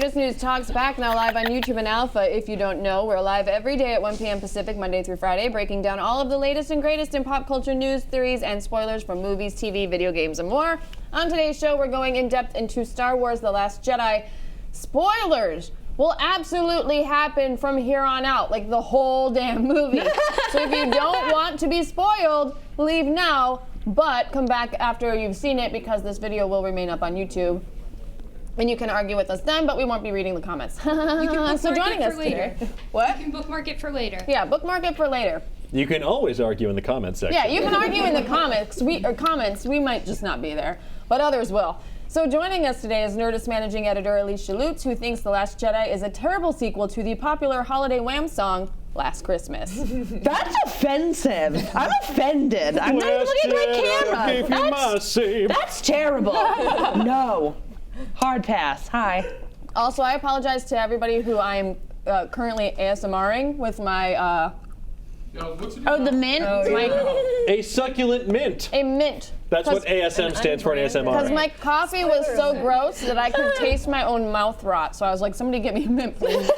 Nerdist News Talks back now live on YouTube and Alpha. If you don't know, we're live every day at 1 p.m. Pacific, Monday through Friday, breaking down all of the latest and greatest in pop culture news, theories, and spoilers from movies, TV, video games, and more. On today's show, we're going in depth into Star Wars: The Last Jedi. Spoilers will absolutely happen from here on out, like the whole damn movie. So if you don't want to be spoiled, leave now, but come back after you've seen it because this video will remain up on YouTube. And you can argue with us then, but we won't be reading the comments. You can bookmark So joining it for us later. today. What? You can bookmark it for later. Yeah, bookmark it for later. You can always argue in the comments section. Yeah, you can argue in the comments. We might just not be there, but others will. So joining us today is Nerdist managing editor Alicia Lutz, who thinks The Last Jedi is a terrible sequel to the popular holiday Wham song, Last Christmas. That's offensive. I'm offended. I'm not even looking at my camera. That's terrible. No. Hard pass. Hi. Also, I apologize to everybody who I am currently ASMRing with my... the mint? A succulent mint. A mint. That's what ASM stands for in ASMR. Because my coffee was so gross that I could taste my own mouth rot. So I was like, somebody get me a mint, please.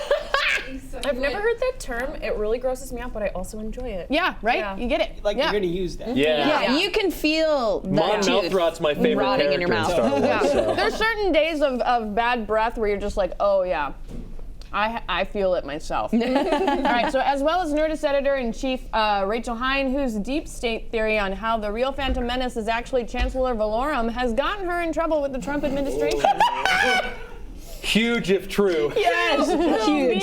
I've never heard that term. It really grosses me out, but I also enjoy it. Yeah, right? Yeah. You get it. Like yeah. you're gonna use that. Yeah. You can feel My that mouth tooth rot's my favorite rotting in character your in mouth. Star Wars. Yeah. So. There's certain days of bad breath where you're just like, oh yeah, I feel it myself. All right, so as well as Nerdist editor-in-chief Rachel Hine, whose deep state theory on how the real Phantom Menace is actually Chancellor Valorum has gotten her in trouble with the Trump administration. Huge if true. Yes, huge.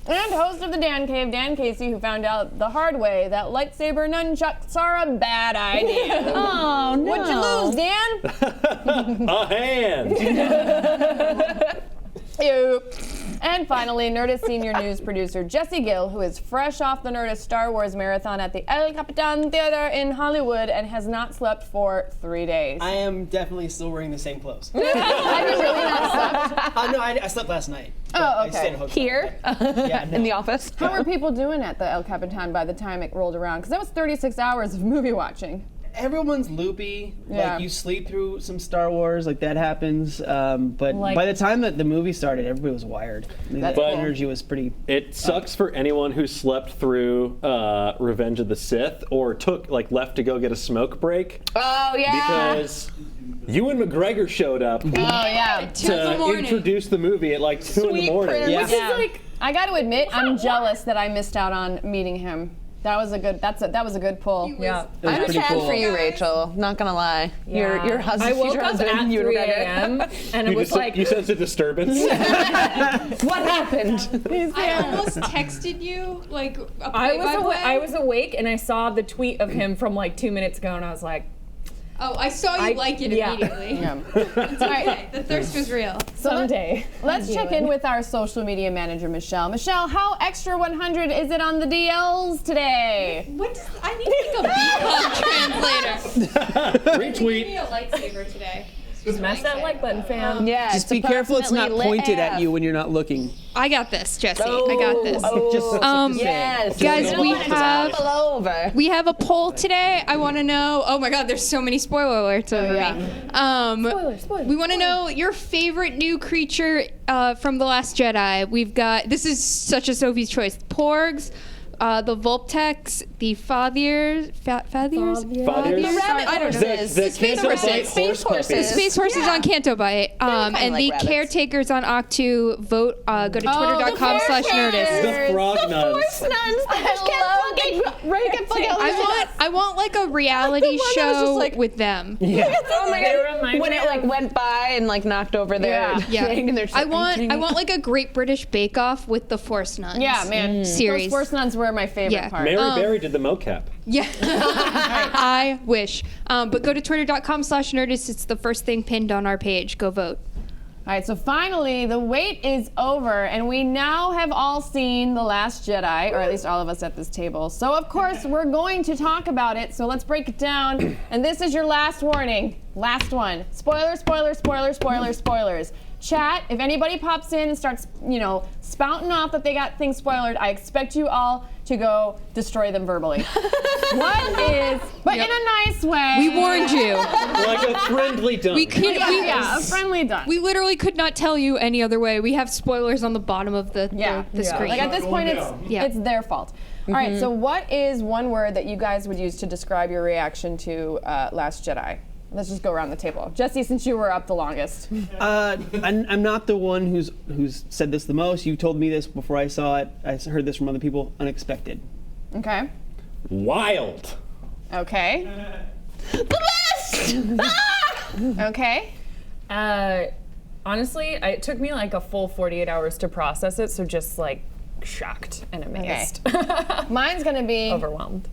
And host of the Dan Cave, Dan Casey, who found out the hard way that lightsaber nunchucks are a bad idea. Oh, no. What'd you lose, Dan? A hand. Ew. And finally, Nerdist senior news producer Jesse Gill, who is fresh off the Nerdist Star Wars marathon at the El Capitan Theater in Hollywood and has not slept for 3 days. I am definitely still wearing the same clothes. Have you really not slept? No, I slept last night. Oh, I stayed at a okay. hotel. Here? Yeah, no. In the office? How were people doing at the El Capitan by the time it rolled around? Because that was 36 hours of movie watching. Everyone's loopy. Yeah. Like you sleep through some Star Wars, like that happens. But Like- by the time that the movie started, everybody was wired. That's The cool. energy was pretty. It sucks for anyone who slept through Revenge of the Sith or left to go get a smoke break. Oh, yeah. Because Ewan McGregor showed up Oh, yeah. 2 in the to morning. introduce the movie at like 2 in the morning. Prince. Yeah. Which is like, I got to admit, I'm jealous that I missed out on meeting him. That was a good pull. Yeah. It was I'm pretty sad cool. for you, Rachel. Not gonna lie. Yeah. Your husband. I woke your up husband, at Ewan 3 McGregor. a.m. and it was like, you sensed a disturbance? What happened? I almost texted you, like, a I was awake and I saw the tweet of him from like 2 minutes ago, and I was like, Oh, I saw you like it yeah. immediately. Yeah. It's okay. The thirst was real. someday. Let's check in with our social media manager, Michelle. Michelle, how extra 100 is it on the DLs today? What does, I need like a beacon translator. Retweet. Give me a lightsaber today. Smash that like button, fam. Yeah. Just be careful it's not pointed at you when you're not looking. I got this, Jesse. I got this. Just Yes. Guys, we have a poll today. I want to know. Oh my God, there's so many spoiler alerts over me. Spoiler. We want to know your favorite new creature from The Last Jedi. We've got. This is such a Sophie's choice. Porgs. The Volptex, the Fathiers. Fathiers? I don't know. The Canto Bight horse puppies. The space horses on Canto Bight. And like the rabbits. caretakers on Octu. Vote. Go to twitter.com/Nerdist. The frog nuns. I want like a reality show with them. Oh my They god! remind When me it like went by and like knocked over their Yeah. thing, and they're just I like, want like a Great British Bake Off with the Force Nuns. Yeah, man. Series. Those Force Nuns were my favorite Yeah. part. Mary Berry did the mocap. Yeah. I wish. But go to twitter.com/Nerdist. It's the first thing pinned on our page. Go vote. All right, so finally, the wait is over, and we now have all seen The Last Jedi, or at least all of us at this table. So, of course, we're going to talk about it, so let's break it down. And this is your last warning. Last one. Spoilers, spoilers, spoilers, spoilers, spoilers. chat, if anybody pops in and starts, spouting off that they got things spoiled, I expect you all to go destroy them verbally. But in a nice way. We warned you. Like a friendly dunk. A friendly done. We literally could not tell you any other way. We have spoilers on the bottom of the screen. Like at this point, it's their fault. All right, so what is one word that you guys would use to describe your reaction to Last Jedi? Let's just go around the table. Jesse, since you were up the longest. I'm not the one who's said this the most. You told me this before I saw it. I heard this from other people. Unexpected. Okay. Wild. Okay. The best! Okay. Honestly, it took me like a full 48 hours to process it, so just like shocked and amazed. Okay. Mine's gonna be Overwhelmed.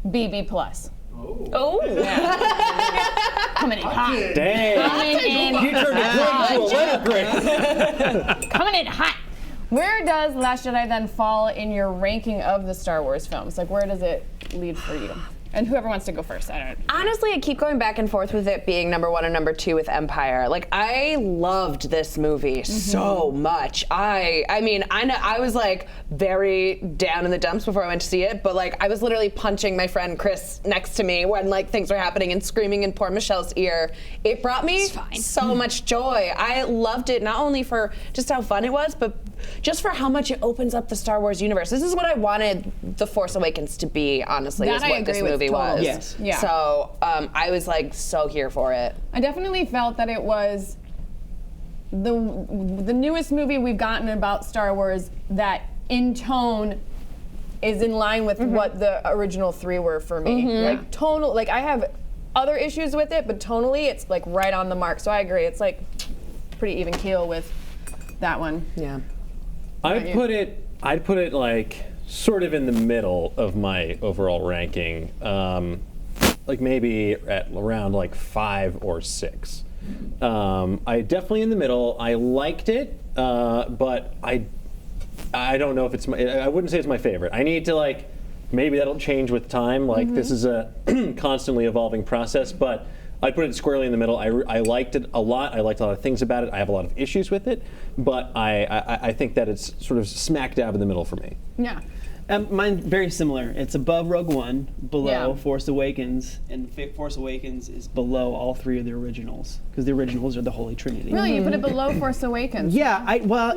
BB plus. Oh. Yeah. Coming in hot. Damn. Coming in You turned a grade to a letter grade. Coming in hot. Where does Last Jedi then fall in your ranking of the Star Wars films? Like, where does it lead for you? And whoever wants to go first, I don't know. Honestly, I keep going back and forth with it being number 1 and number 2 with Empire. Like, I loved this movie so much. I mean, I know I was like very down in the dumps before I went to see it, but like I was literally punching my friend Chris next to me when like things were happening and screaming in poor Michelle's ear. It brought me so much joy. I loved it not only for just how fun it was, but just for how much it opens up the Star Wars universe. This is what I wanted The Force Awakens to be, honestly, That is I what this agree with movie was. totally. Yes. Yeah. So I was like so here for it. I definitely felt that it was the newest movie we've gotten about Star Wars that in tone is in line with what the original 3 were for me. Like tonal, like I have other issues with it, but tonally it's like right on the mark. So I agree. It's like pretty even keel with that one. Yeah. I'd put it like sort of in the middle of my overall ranking, like maybe at around like 5 or 6. I definitely in the middle. I liked it, but I don't know if it's I wouldn't say it's my favorite. I need to like, maybe that'll change with time. Like this is a constantly evolving process, but I'd put it squarely in the middle. I liked it a lot. I liked a lot of things about it. I have a lot of issues with it, but I think that it's sort of smack dab in the middle for me. Yeah. Mine's very similar. It's above Rogue One, below Yeah. Force Awakens, and Force Awakens is below all 3 of the originals, because the originals are the Holy Trinity. Really, you put it below Force Awakens. Yeah,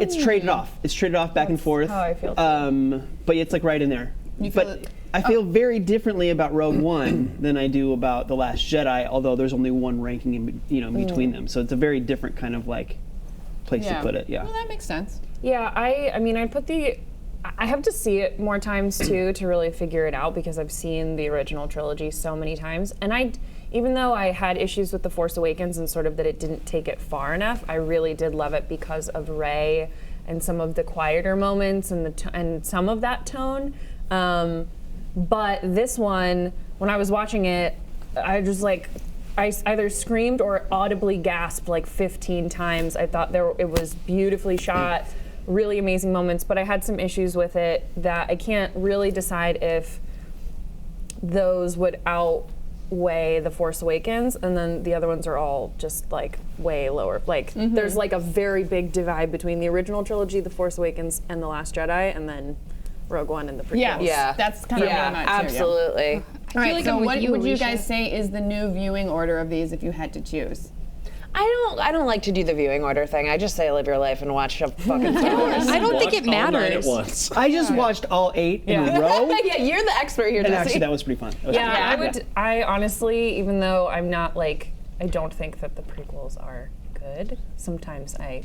it's traded off. It's traded off back and forth. how I feel too. But it's like right in there. You feel But it- I feel very differently about Rogue One than I do about The Last Jedi, although there's only one ranking in between them. So it's a very different kind of like place to put it. Yeah. Well, that makes sense. Yeah, I mean, I have to see it more times too to really figure it out because I've seen the original trilogy so many times. And even though I had issues with The Force Awakens and sort of that it didn't take it far enough, I really did love it because of Rey and some of the quieter moments and some of that tone. But this one, when I was watching it, I just like, I either screamed or audibly gasped like 15 times. I thought it was beautifully shot, really amazing moments, but I had some issues with it that I can't really decide if those would outweigh The Force Awakens, and then the other ones are all just like way lower. Like there's like a very big divide between the original trilogy, The Force Awakens, and The Last Jedi, and then Rogue One and the prequels. Yeah. That's kind of Yeah, where I'm at too. absolutely. All right, like so I'm with what you, would you Alicia. guys say is the new viewing order of these if you had to choose? I don't like to do the viewing order thing. I just say live your life and watch a fucking Star Wars. I don't think Watch it all 9 matters. at once. I just watched all 8 in a row, Yeah, you're the expert here, and Jesse. actually that was pretty fun. That was Yeah, pretty fun. I honestly, even though I'm not like, I don't think that the prequels are good, sometimes I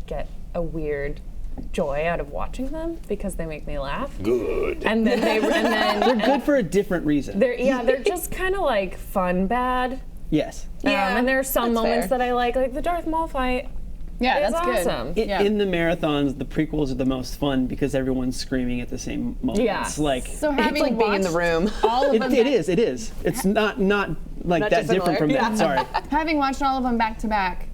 get a weird joy out of watching them because they make me laugh. Good. And then They're good for a different reason. they're just kind of like fun bad. Yes. Yeah, And there are some that's moments fair. that I like the Darth Maul fight. Yeah, is that's good. awesome. Yeah. In the marathons, the prequels are the most fun because everyone's screaming at the same moment. Yeah. It's like So It's having like being in the watched room. all of them, it is. It's not like Not that different dissimilar, from yeah. that. Sorry. having watched all of them back to back,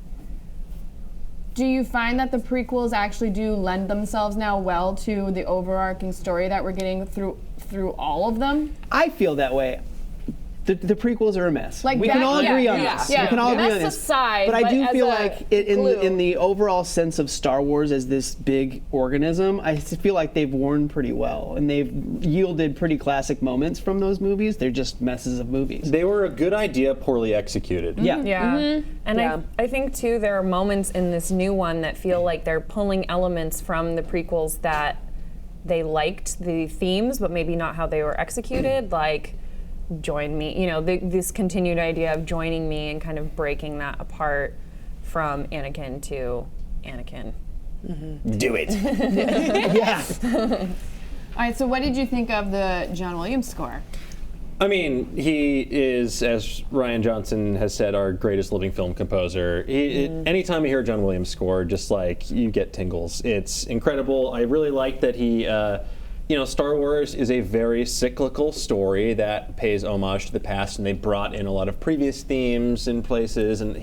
do you find that the prequels actually do lend themselves now well to the overarching story that we're getting through all of them? I feel that way. The prequels are a mess. Like we can that- all agree on yeah, this. yeah. We can all agree Mess on this. aside, but I do but feel as a like in clue- the overall sense of Star Wars as this big organism, I feel like they've worn pretty well, and they've yielded pretty classic moments from those movies. They're just messes of movies. They were a good idea, poorly executed. Yeah. Yeah. And Yeah. I think too there are moments in this new one that feel like they're pulling elements from the prequels that they liked the themes, but maybe not how they were executed. Like, join me, this continued idea of joining me and kind of breaking that apart from Anakin to Anakin. Do it. Yeah. All right, so what did you think of the John Williams score? I mean, he is, as Rian Johnson has said, our greatest living film composer. Anytime you hear a John Williams score, just like you get tingles. It's incredible. I really like that he, Star Wars is a very cyclical story that pays homage to the past, and they brought in a lot of previous themes in places, and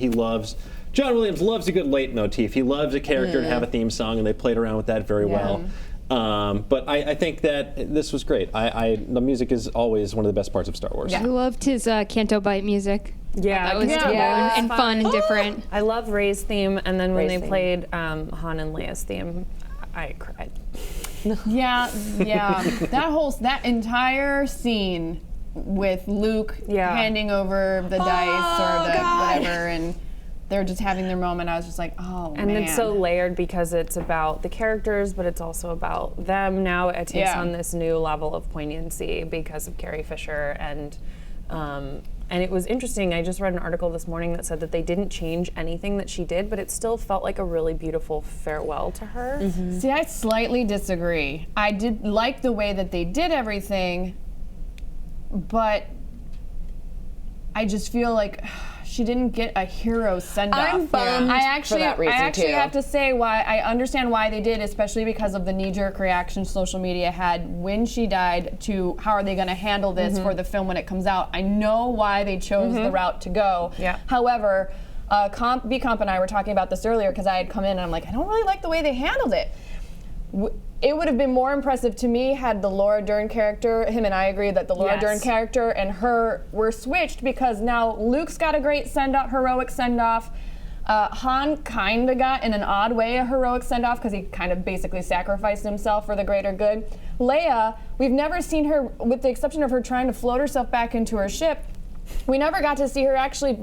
John Williams loves a good leitmotif. He loves a character to have a theme song, and they played around with that very well. But I think that this was great. The music is always one of the best parts of Star Wars. I loved his Canto Bight music. Yeah, That was yeah. tone Yeah. and fun and different. I love Rey's theme, and then when Rey's they theme. played Han and Leia's theme, I cried. Yeah. That entire scene with Luke handing over the dice or the whatever, and they're just having their moment. I was just like, oh, And man. it's so layered because it's about the characters, but it's also about them. Now it takes on this new level of poignancy because of Carrie Fisher, and it was interesting. I just read an article this morning that said that they didn't change anything that she did, but it still felt like a really beautiful farewell to her. See, I slightly disagree. I did like the way that they did everything, but I just feel like she didn't get a hero send-off. I'm bummed for that reason, I actually too. have to say why I understand why they did, especially because of the knee-jerk reaction social media had when she died to how are they going to handle this for the film when it comes out. I know why they chose the route to go. Yeah. However, B-Comp and I were talking about this earlier because I had come in and I'm like, I don't really like the way they handled it. It would have been more impressive to me had the Laura Dern character, him and I agree that the Laura Dern character and her were switched, because now Luke's got a great send-off, heroic send-off. Han kind of got, in an odd way, a heroic send-off because he kind of basically sacrificed himself for the greater good. Leia, we've never seen her, with the exception of her trying to float herself back into her ship, we never got to see her actually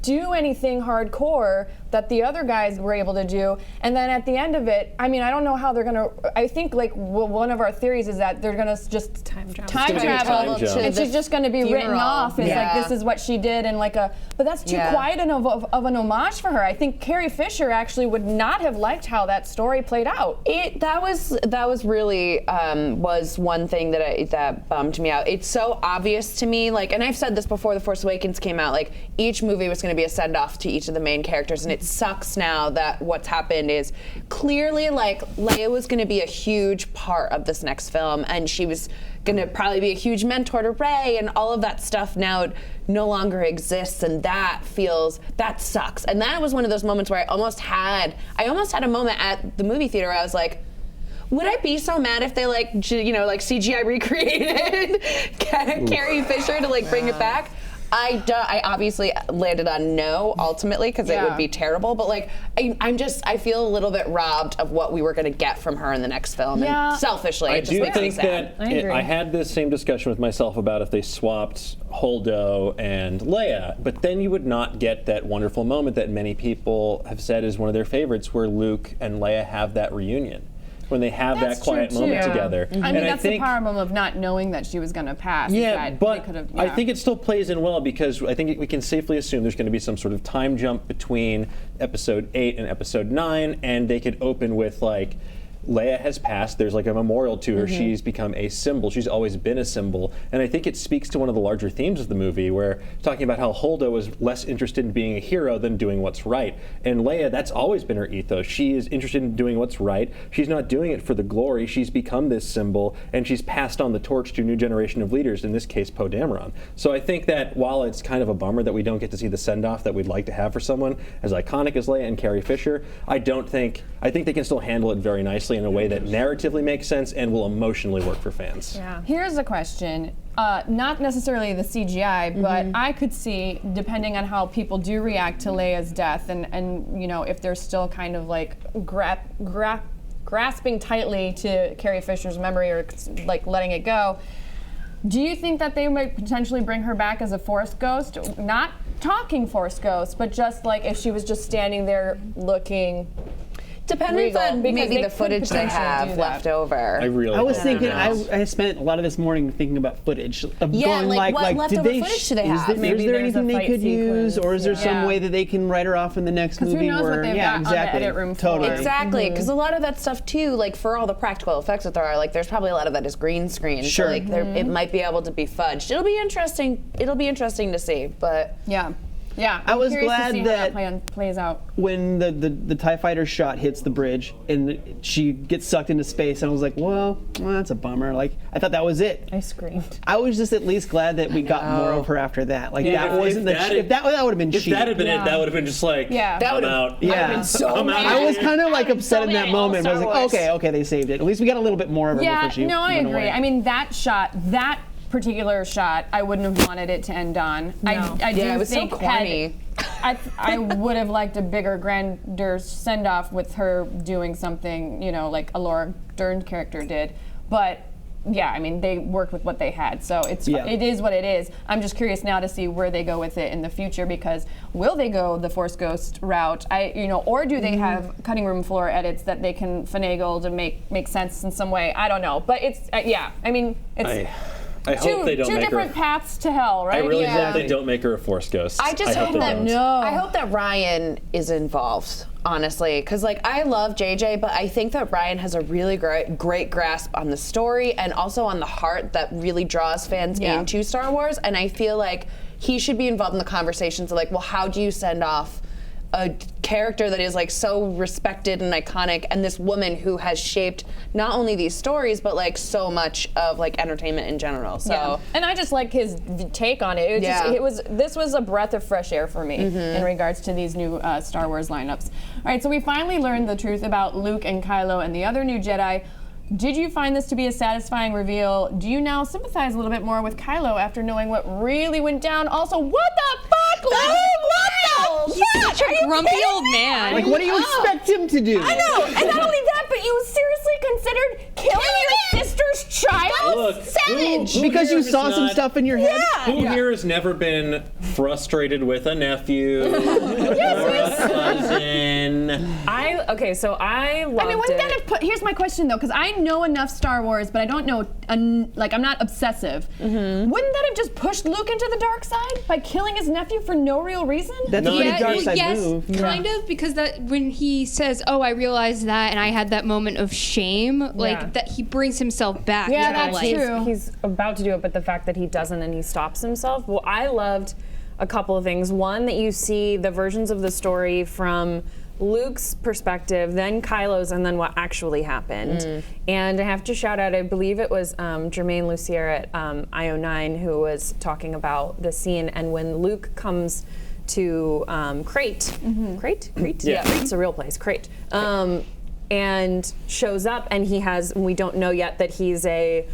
do anything hardcore that the other guys were able to do. And then at the end of it, I mean, I don't know how they're gonna. I think one of our theories is that they're gonna just Time travel. time It's gonna be a travel, time jump. and she's just gonna be written funeral. off as Yeah. like this is what she did, and like but that's too Yeah. quiet of an homage for her. I think Carrie Fisher actually would not have liked how that story played out. That was really was one thing that bummed me out. It's so obvious to me, like, and I've said this before The Force Awakens came out, like each movie was going to be a send-off to each of the main characters, and it sucks now that what's happened is clearly like Leia was going to be a huge part of this next film, and she was going to probably be a huge mentor to Rey, and all of that stuff now no longer exists, and that sucks. And that was one of those moments where I almost had a moment at the movie theater where I was like, would I be so mad if they like CGI recreated Carrie Fisher to like bring it back? I obviously landed on no ultimately because it would be terrible, but like I feel a little bit robbed of what we were going to get from her in the next film. Yeah. And selfishly, I it just do makes me think sad. that I had this same discussion with myself about if they swapped Holdo and Leia, but then you would not get that wonderful moment that many people have said is one of their favorites, where Luke and Leia have that reunion, when they have That's that quiet true, moment too. together. I mean, And that's think, the problem of not knowing that she was going to pass. is Yeah, that but they could have, I think it still plays in well, because I think we can safely assume there's going to be some sort of time jump between Episode 8 and Episode 9, and they could open with like, Leia has passed, there's like a memorial to her, she's become a symbol, she's always been a symbol, and I think it speaks to one of the larger themes of the movie, where talking about how Holdo is less interested in being a hero than doing what's right, and Leia, that's always been her ethos. She is interested in doing what's right, she's not doing it for the glory, she's become this symbol, and she's passed on the torch to a new generation of leaders, in this case Poe Dameron. So I think that while it's kind of a bummer that we don't get to see the send-off that we'd like to have for someone as iconic as Leia and Carrie Fisher, I think they can still handle it very nicely. simultaneously in a way that narratively makes sense and will emotionally work for fans. Yeah. Here's a question. Not necessarily the CGI, but I could see, depending on how people do react to Leia's death, and you know, if they're still kind of like grasping tightly to Carrie Fisher's memory or like letting it go. Do you think that they might potentially bring her back as a Force ghost? Not talking Force ghost, but just like if she was just standing there looking. Depending on because maybe they the could footage they potentially have do that. left over. I really. I was hope thinking. not. I spent a lot of this morning thinking about footage. Of Yeah, going like, what did leftover they footage do they is have? there, Maybe is there there's a anything they fight could use, sequence. or is there some Yeah. way that they can write her off in the next 'Cause who movie? knows what where, they've yeah, got on the exactly. edit room floor. Totally. Exactly, because a lot of that stuff too, like for all the practical effects that there are, like there's probably a lot of that is green screen. Sure. So, like it might be able to be fudged. It'll be interesting. It'll be interesting to see, but Yeah. Yeah. I was I'm curious to glad see how that- plan plays out. When the TIE fighter shot hits the bridge and she gets sucked into space, and I was like, well, that's a bummer. Like, I thought that was it. I screamed. I was just at least glad that we got more of her after that. Like, Yeah, that wasn't the. If that would have been If cheap. that had been it, that would have been just like, Yeah. That I'm would've- out. Yeah. I'm out. I was kind of like upset in that mad. moment. But I was Star like, Wars. okay, they saved it. At least we got a little bit more of her Yeah, before she no, I went agree. away. I mean, that particular shot, I wouldn't have wanted it to end on. No. I do Yeah, it was so think corny. I would have liked a bigger, grander send-off with her doing something, you know, like a Laura Dern character did. But yeah, I mean, they worked with what they had, so it is what it is. I'm just curious now to see where they go with it in the future, because will they go the Force Ghost route? Or do they have cutting room floor edits that they can finagle to make sense in some way? I don't know, but it's I mean, it's. I hope they don't two make different her. paths to hell, right? I really Yeah. hope they don't make her a Force ghost. I just hope they that don't. I hope that Ryan is involved, honestly, because like I love JJ, but I think that Ryan has a really great grasp on the story and also on the heart that really draws fans into Star Wars, and I feel like he should be involved in the conversations of like, well, how do you send off a character that is like so respected and iconic, and this woman who has shaped not only these stories but like so much of like entertainment in general. So Yeah. And I just like his take on it. This was a breath of fresh air for me in regards to these new Star Wars lineups. All right, so we finally learned the truth about Luke and Kylo and the other new Jedi. Did you find this to be a satisfying reveal? Do you now sympathize a little bit more with Kylo after knowing what really went down? Also, what the fuck, Luke? What the He's fuck? such Are a you grumpy kidding old me? man. Like, what do you expect him to do? I know, and not only that, but you seriously considered killing your sister's child? Look, Savage! who Because here you has saw some not- stuff in your head? Who here has never been frustrated with a nephew or a cousin? So I loved I mean, wouldn't it. that have put? Here's my question though, because I know enough Star Wars, but I don't know. Like, I'm not obsessive. Wouldn't that have just pushed Luke into the dark side by killing his nephew for no real reason? That's a No, pretty yeah, dark side yes, move. kind of, because that when he says, "Oh, I realized that," and I had that moment of shame, like that he brings himself back. Yeah, to that's life. true. He's about to do it, but the fact that he doesn't and he stops himself. Well, I loved a couple of things. One, that you see the versions of the story from Luke's perspective, then Kylo's, and then what actually happened. And I have to shout out, I believe it was Jermaine Lucier at IO9 who was talking about the scene, and when Luke comes to Crate, Crate? Yeah. Crate's a real place, Crate. And shows up, and we don't know yet that he's a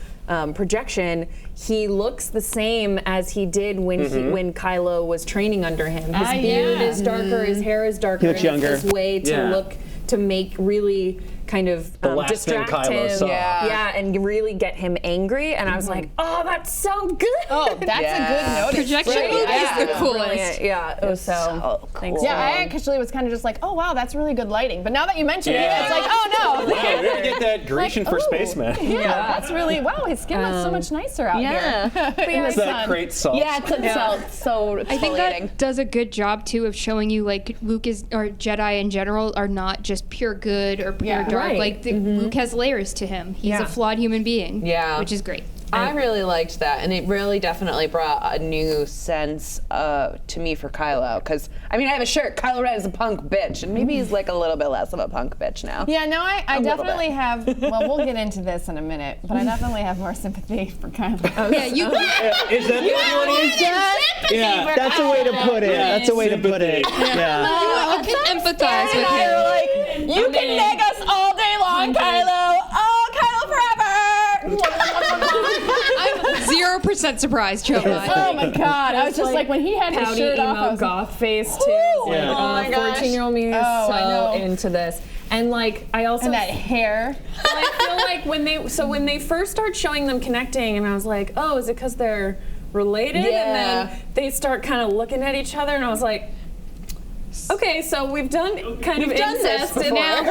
projection. He looks the same as he did when when Kylo was training under him. His beard is darker, his hair is darker. He looks and it's younger. This way to to make really kind of The last thing distract Kylo him. saw. Yeah, and really get him angry. And I was like, oh, that's so good. Oh, that's a good notice. Projection Right. Luke Yeah. is the coolest. Brilliant. Yeah, it was so thanks. Yeah, I actually was kind of just like, oh wow, that's really good lighting. But now that you mention it, Yeah. it's like, oh no. Wow, we gotta get that Grecian for ooh. spaceman. Yeah, that's really wow. His skin looks so much nicer out yeah. here. In the It's that sun. great salt. Yeah, so I think that does a good job too of showing you like Luke or Jedi in general are not just pure good or pure dark. right. Like Luke has layers to him. He's a flawed human being. Yeah. which is great. I really liked that, and it really definitely brought a new sense to me for Kylo. Because I mean, I have a shirt. Kylo Ren is a punk bitch, and maybe he's like a little bit less of a punk bitch now. Yeah, no, I little definitely bit. have. Well, we'll get into this in a minute, but I definitely have more sympathy for Kylo. Yeah, you. Is that what you want to Yeah. That's a way to put it. Yeah, That's a way to put it. Yeah. You can empathize with And I him. were like, you can neg us all day long, on Kylo. Oh, Kylo forever. I'm 0% surprised, Chobot. Oh my God! I was just like when he had his Pouty shirt off. I emo was goth face too. Like, Yeah. Oh my gosh. 14-year-old me is Oh, I know. so into this. And like I also and that hair. I feel like when they first start showing them connecting, and I was like, oh, is it because they're related? Yeah. And then they start kind of looking at each other, and I was like, okay, so we've done kind of done this incest and before. now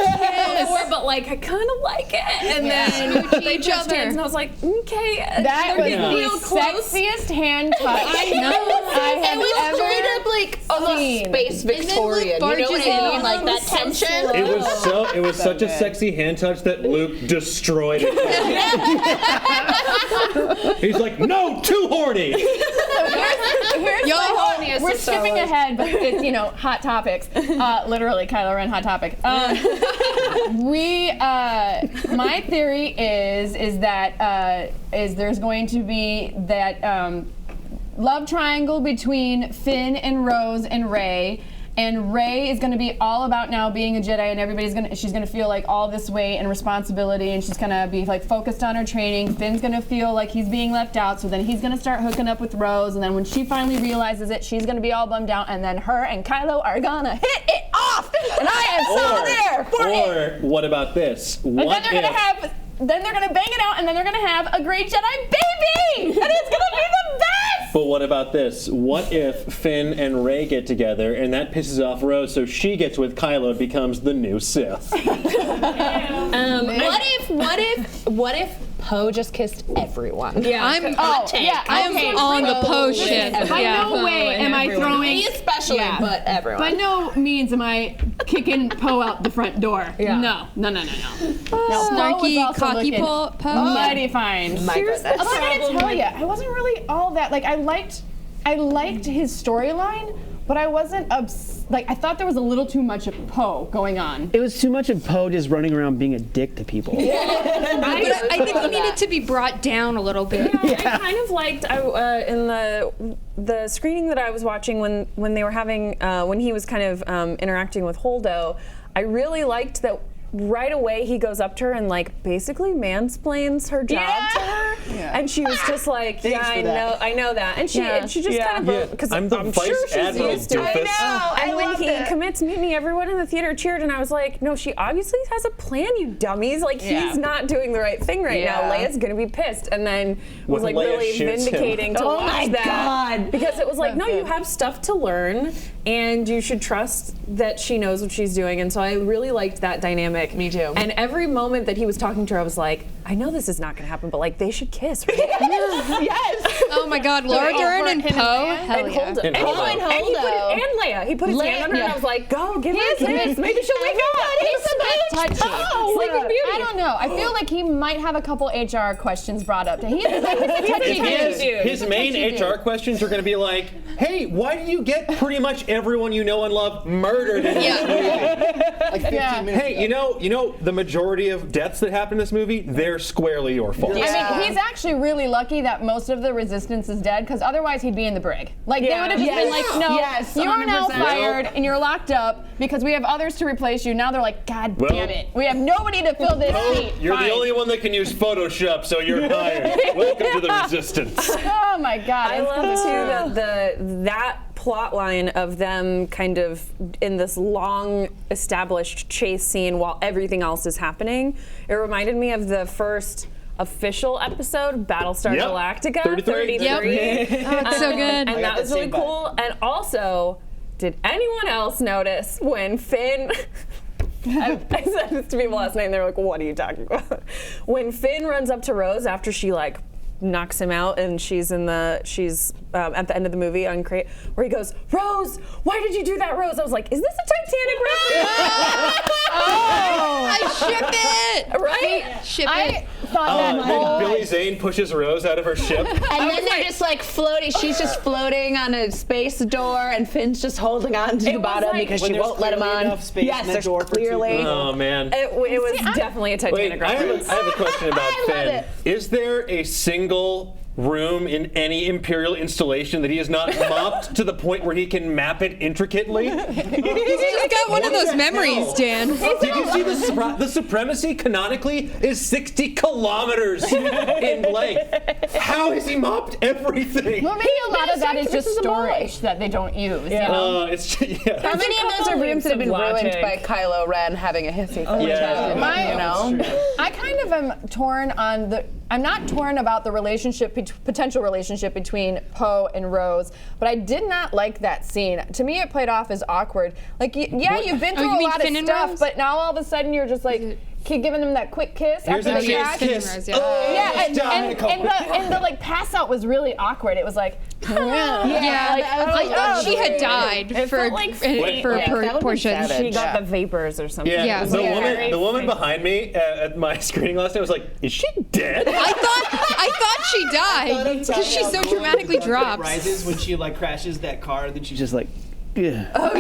before, but like I kind of like it. And then they each touched other. hands, and I was like, okay, That they're was getting real the close. sexiest hand touch I know. I have It was ever straight up like almost seen. space Victorian. You know what barges I mean? in. Like that So tension. slow. It was such a sexy hand touch that Luke destroyed it. He's like, no, too horny. Here's Yo, my horniest we're of Star skipping Wars. ahead, but it's hot topics. Literally, Kylo Ren hot topic. My theory is that there's going to be that love triangle between Finn and Rose and Rey. And Rey is going to be all about now being a Jedi, and she's going to feel like all this weight and responsibility, and she's going to be like focused on her training. Finn's going to feel like he's being left out, so then he's going to start hooking up with Rose, and then when she finally realizes it, she's going to be all bummed out, and then her and Kylo are going to hit it off. And I am so there for it. Or what about this? And then they're going to bang it out, and then they're going to have a great Jedi baby, and it's going to be the best. But what about this? What if Finn and Rey get together and that pisses off Rose, so she gets with Kylo and becomes the new Sith? What if Poe just kissed everyone? Yeah, I'm I'm on the Poe ship. By no way am I throwing. Me especially, but everyone. By no means am I kicking Poe out the front door. Yeah. No. No, Snarky, cocky Poe. Mighty fine. My goodness. I'm gonna tell you, I wasn't really all that. Like, I liked his storyline, but I wasn't I thought there was a little too much of Poe going on. It was too much of Poe just running around being a dick to people. But I think he needed to be brought down a little bit. I kind of liked in the screening that I was watching when they were having when he was kind of interacting with Holdo. I really liked that. Right away, he goes up to her and like basically mansplains her job to her, and she was just like, "Yeah, I know that," and she just kind of because I'm the Vice sure she's Admiral, used to it. doofus. I And when loved he it. commits Meet Me, everyone in the theater cheered, and I was like, "No, she obviously has a plan, you dummies! Like he's not doing the right thing right now. Leia's gonna be pissed." And then was When like Leia really shoots him. vindicating to Oh watch my that God. because it was like, no, you have stuff to learn, and you should trust that she knows what she's doing. And so I really liked that dynamic. Me too. And every moment that he was talking to her, I was like, I know this is not going to happen, but like they should kiss, right? Yes. Oh my God, Laura Dern and Poe. Hell And yeah. Holdo. And Holdo. And Leia. He put his hand on her, and I was like, go, give her a kiss. Maybe she'll wake up. He's a bit touchy. Sleeping Beauty. I don't know. I feel like he might have a couple HR questions brought up to him. He's a touchy dude. His main HR questions are going to be like, hey, why do you get pretty much everyone you know and love murdered in this movie? Like 15 minutes Hey, ago. you know the majority of deaths that happen in this movie, they're squarely your fault. I mean, he's actually really lucky that most of the resistance is dead, because otherwise he'd be in the brig. Like, they would have just been like, no, you are now 100%. fired, and you're locked up because we have others to replace you. Now they're like, God Well, damn it. We have nobody to fill this seat. You're Fine. the only one that can use Photoshop, so you're hired. Welcome to the resistance. Oh, my God. I love too that plot line of them kind of in this long established chase scene while everything else is happening. It reminded me of the first official episode, Battlestar Yep. Galactica 33. Yep. Oh, it's so good. And got that was that really same vibe. cool. And also, did anyone else notice when Finn I said this to people last night and they were like, what are you talking about? When Finn runs up to Rose after she like knocks him out and she's at the end of the movie on Crate, where he goes, Rose, why did you do that, Rose? I was like, is this a Titanic reference? I ship it. Right? Ship I it. thought that whole... Billy Zane pushes Rose out of her ship. And then they're just like floating. She's just floating on a space door, and Finn's just holding on to the was bottom like- because When she there's won't let him clearly on. enough space Yes, in that there's door for two clearly. people. Oh, man. It was definitely a Wait, Titanic I reference. have a question about I love Finn. it. Is there a single room in any Imperial installation that he has not mopped to the point where he can map it intricately? He's just got one of those memories, Dan. Did you see the supremacy canonically is 60 kilometers in length? How has he mopped everything? Well, maybe a lot of that is just storage that they don't use. You know? How many of those are rooms that have been ruined by Kylo Ren having a hissy fit? I kind of am torn on the. I'm not torn about the potential relationship between Poe and Rose, but I did not like that scene. To me, it played off as awkward. Like, you've been through a lot of stuff, but now all of a sudden you're just like. Keep giving him that quick kiss after the crash. Kiss. And the like pass out was really awkward. It was like, I thought she had died for a portion. She got the vapors or something. Yeah, the woman behind me at my screening last night was like, "Is she dead?" I thought she died because she so dramatically drops. Rises when she like crashes that car, and then she's just like. Yes! Oh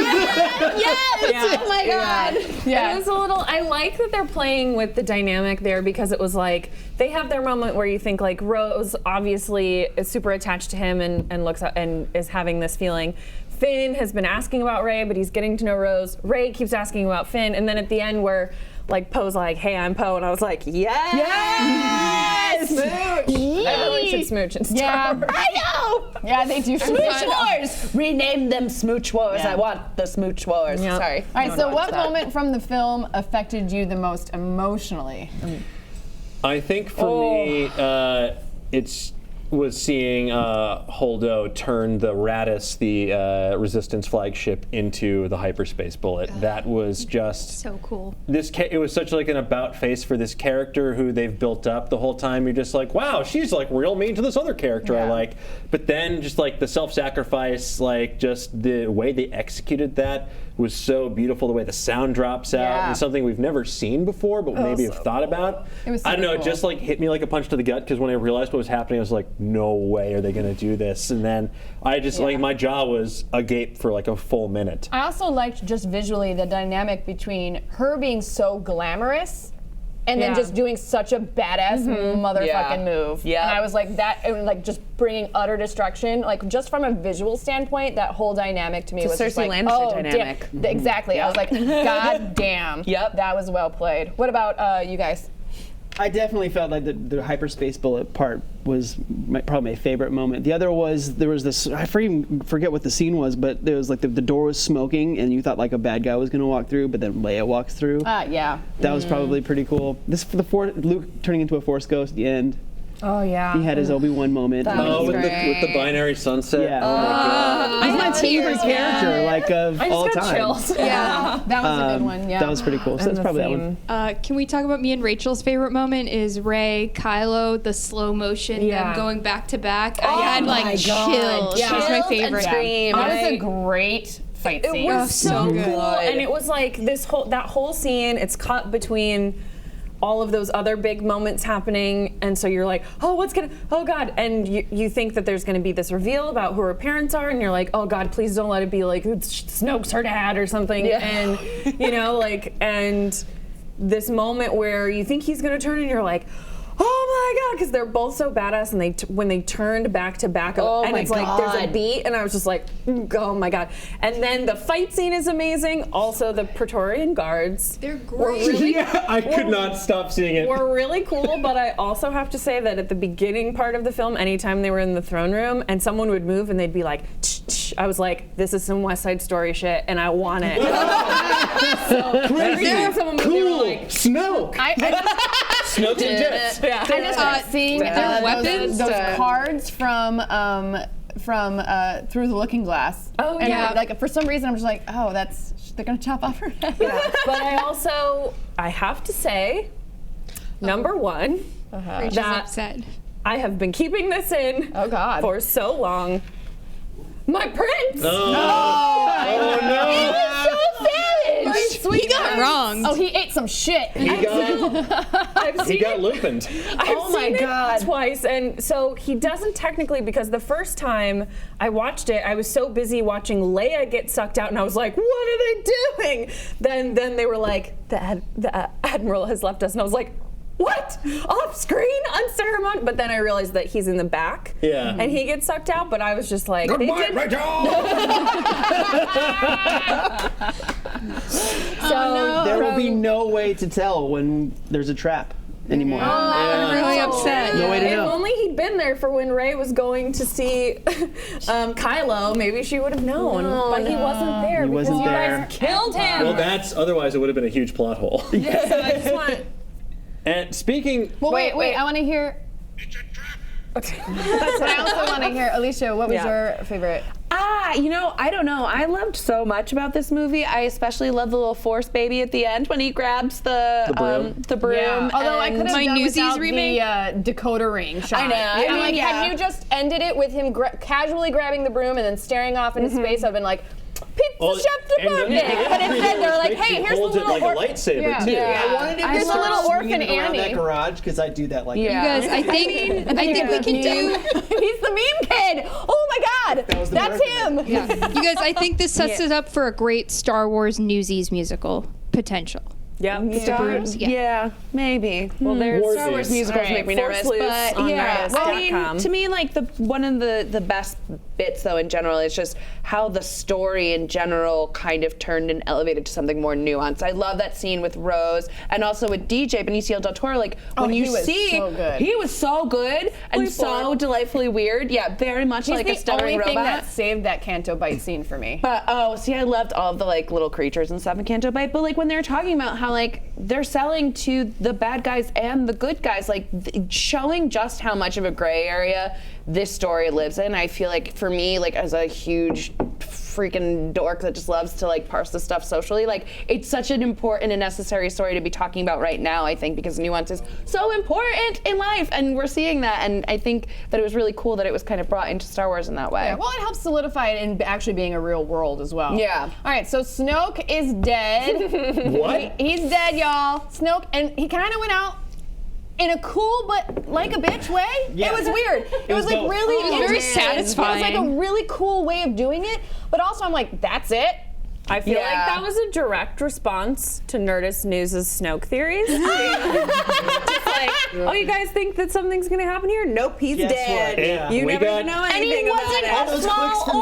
my god! Yeah. It was a little. I like that they're playing with the dynamic there because it was like they have their moment where you think like Rose obviously is super attached to him and looks up and is having this feeling. Finn has been asking about Rey, but he's getting to know Rose. Rey keeps asking about Finn, and then at the end where like Poe's like, "Hey, I'm Poe," and I was like, "Yes, smooch!" Everyone should smooch in Star Wars. I know. Yeah, they do. Smooch Wars. Rename them Smooch Wars. I want the Smooch Wars. Yep. Sorry. All right. So, what moment from the film affected you the most emotionally? I think for me, it's was seeing Holdo turn the Raddus, the Resistance flagship, into the hyperspace bullet. That was just so cool. It was such like an about face for this character who they've built up the whole time. You're just like, wow, she's like real mean to this other character I like. But then just like the self-sacrifice, like just the way they executed that was so beautiful. The way the sound drops out and something we've never seen before, but maybe have thought about. It was I don't know. cool. It just like hit me like a punch to the gut because when I realized what was happening, I was like, no way are they going to do this. And then I just like my jaw was agape for like a full minute. I also liked just visually the dynamic between her being so glamorous and then just doing such a badass motherfucking move. Yeah. And I was like that, and like just bringing utter destruction. Like just from a visual standpoint, that whole dynamic to me was just like, Lannister dynamic. Damn. Exactly. I was like, god damn. That was well played. What about you guys? I definitely felt like the hyperspace bullet part was probably my favorite moment. The other was there was this, I forget what the scene was, but there was like the door was smoking and you thought like a bad guy was going to walk through, but then Leia walks through. Yeah. That was probably pretty cool. Luke turning into a Force ghost at the end. Oh yeah. He had his Obi-Wan moment. With the binary sunset. Yeah. Oh my god. He's my favorite character, like of all time. Chills. Yeah. That was a good one. Yeah. That was pretty cool. So that's probably that one. Can we talk about me and Rachel's favorite moment? Is Rey, Kylo, the slow motion, them going back to back. I had like chills. Yeah. That was my favorite. That was a great fight scene. It was so good. cool, and it was like that whole scene. It's cut between all of those other big moments happening, and so you're like, oh god, and you think that there's gonna be this reveal about who her parents are, and you're like, oh god, please don't let it be like Snoke's her dad or something, and you know, like, and this moment where you think he's gonna turn, and you're like, oh my god, because they're both so badass, and when they turned back to back, and it's like there's a beat, and I was just like, oh my god. And then the fight scene is amazing. Also, the Praetorian guards, they're great. I could not stop seeing it. Were really cool, but I also have to say that at the beginning part of the film, anytime they were in the throne room and someone would move and they'd be like, tch, I was like, this is some West Side Story shit, and I want it. So every time someone moved, they were like, Snoke. Snoke's and jets. I just like seeing weapons, those cards from Through the Looking Glass. Oh, and yeah. like for some reason I'm just like, oh, they're gonna chop off her head. But I have to say, number one, Rachel's upset. I have been keeping this in for so long. My prince! Oh no! So savage! He got wronged. Oh, he ate some shit. He got loopened. I've seen it twice, and so he doesn't technically, because the first time I watched it, I was so busy watching Leia get sucked out, and I was like, what are they doing? Then they were like, the admiral has left us, and I was like, what? Off screen, unceremonious. But then I realized that he's in the back. Yeah. And he gets sucked out. But I was just like, Goodbye, Rachel! so There will be no way to tell when there's a trap anymore. I'm really upset. No way to If know. only he'd been there for when Rey was going to see Kylo, maybe she would have known. But he wasn't there He because wasn't you there. guys killed him. Well, otherwise it would have been a huge plot hole. So I just want. And speaking, Well, wait, wait. I want to hear. I also want to hear, Alicia, what was Yeah. your favorite? I don't know. I loved so much about this movie. I especially love the little Force baby at the end when he grabs the broom. Although I could have My done Newsies without remake? the decoder ring shot. I know. I mean, like, yeah. had you just ended it with him casually grabbing the broom and then staring off into space, I've been like, Pizza Chef de birthday. But instead, they're like, hey, here's the holds it little like a lightsaber Yeah. too. Yeah. I wanted him Here's to a start little swinging orphan it around Annie. that garage because I do that like You guys, I think we can do. He's the meme kid. Oh my God, was the that's birth of him. Yeah. You guys, I think this sets it up for a great Star Wars Newsies musical potential. Yeah. Yeah. Maybe. Well, there's Star Wars musicals make me nervous, but yeah, I mean, to me, like one of the best bits, though, in general, is just how the story in general kind of turned and elevated to something more nuanced. I love that scene with Rose and also with DJ Benicio del Toro. Like when he you was see, so good. he was so good and so delightfully weird. Yeah, very much He's like the a stuttering only thing robot. that saved that Canto Bight scene for me. But I loved all of the like little creatures and stuff in Canto Bight. But like when they're talking about how like they're selling to the bad guys and the good guys, like showing just how much of a gray area this story lives in. I feel like for me, like as a huge freaking dork that just loves to like parse this stuff socially, like it's such an important and necessary story to be talking about right now, I think, because nuance is so important in life and we're seeing that, and I think that it was really cool that it was kind of brought into Star Wars in that way. Yeah, well, it helps solidify it in actually being a real world as well. Yeah. All right, so Snoke is dead. What? He's dead, y'all. Snoke, and he kind of went out in a cool but like a bitch way. Yeah. It was weird. It was like both. really Very intense. satisfying. It was like a really cool way of doing it, but also I'm like, that's it. I feel Yeah. like that was a direct response to Nerdist News' Snoke theories. Just like, oh, you guys think that something's gonna happen here? Nope, he's Guess dead. what? Yeah. You We never got- know And anything he about wasn't it. a those clicks small from